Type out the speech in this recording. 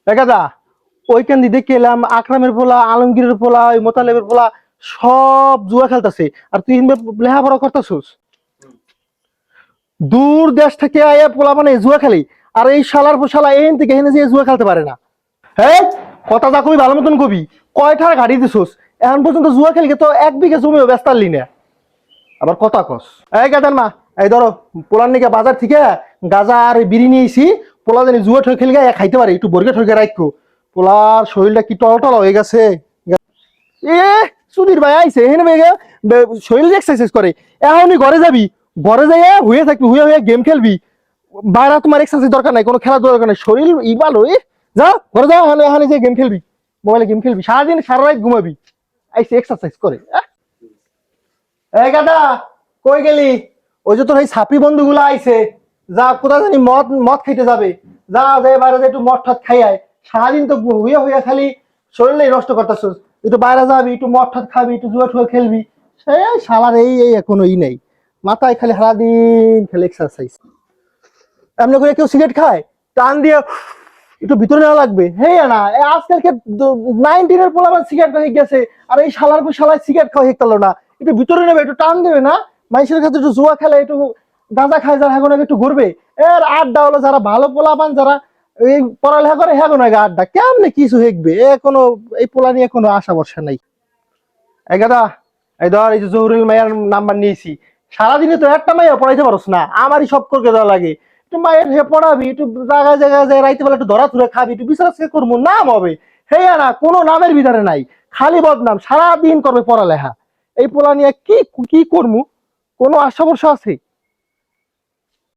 একাদা ওইখান দিয়ে দেখে এলাম আকরামের পোলা, আলমগীরের পোলা, ওই মোতালেবের পোলা সব জুয়া খেলতেছে, আর তুই লেখাপড়া করতেছিস। দূর দেশ থেকে আয়া পোলা মানে জুয়া খেলি, আর এই শালার শালা এন থেকে এনে যে জুয়া খেলতে পারে না। হ্যাঁ, কথা যা কবি ভালো মতন কবি। কয়টার গাড়ি দিছোস? এখন পর্যন্ত জুয়া খেলকে তো 1 বিঘা জমিও ব্যস্ত আনলি না, আবার কথা কস। এই গাদার মা, এই ধরো পোলার নিকে বাজার থেকে গাজা আর বিড়ি নিয়েছি। পোলা জানি জুয়া ঠই খেলে খাইতে পারে, একটু বর্গে ঠইকে রাখো। পোলার শরীরটা কি টলটল হয়ে গেছে। এ সুধীর ভাই আইছে এখানে শরীর এক্সারসাইজ করে। এখনই ঘরে যাবি, ঘরে যাই হয়ে থাকবি, হয়ে হয়ে গেম খেলবি। বাইরে তোমার এক্সারসাইজ দরকার নাই, কোনো খেলা দরকার নাই, শরীর ই ভালো। যা ঘরে যা, এখানে এখানে যে গেম খেলবি, মোবাইলে গেম খেলবি, সারাদিন সারা রাত ঘুমাবি। আইসে এক্সারসাইজ করে। এই গাদা, কই গেলি? ওই যে তোর এই ছাপি বন্ধুগুলো আইছে, যা কোথা জানি মদ মদ খাইতে যাবে। যা যাই বাইরে যা একটু মদ ঠদ খাই আয়। সারাদিন তো হইয়া হইয়া খালি শরীরটাই নষ্ট করতেছিস। একটু বাইরে যাবি, একটু মদ ঠদ খাবি, একটু জুয়া টুয়া খেলবি। সে শালার এই এই কোনো ই নেই, মাথায় খালি সারাদিন খালি এক্সারসাইজ। এমনি করে কেউ সিগারেট খায়? টান দিয়ে একটু ভিতরে নেওয়া লাগবে। হ্যাঁ না, আজকালকে 19-এর পোলাপান সিগারেট হয়ে গেছে, আর এই শালার পর শালায় সিগারেট খাওয়া হয়ে গেল না। একটু ভিতরে নেবে, একটু টান দেবে না? মানুষের কাছে একটু জুয়া খেলে, একটু গাঁজা খায় যারা, এখন একটু ঘুরবে। এর আড্ডা হলো যারা ভালো পোলাপান, যারা এই পড়ালেখা করে, হ্যাঁ না আড্ডা কেমনে কিছু হেকবে। কোনো এই পোলা নিয়ে কোনো আশা ভরসা নাই। এই গাদা, এই ধর এই যে জহুরুল মাইয়ার নাম্বার নিয়েছি। সারাদিনে তো একটা মাইয়া পড়াইতে পারস না, আমারই সব করতে দেওয়া লাগে। একটু মায়ের হে পড়াবি, একটু জায়গায় জায়গায় যায় রাইতে বেলা একটু ধরা ধরে খাবি, একটু বিচার করবো, নাম হবে। হে না, কোনো নামের ভিতরে নাই, খালি বদনাম, সারাদিন করবে পড়ালেখা। এই পোলা নিয়ে কি কি করবো? কোনো আশা ভরসা আছে?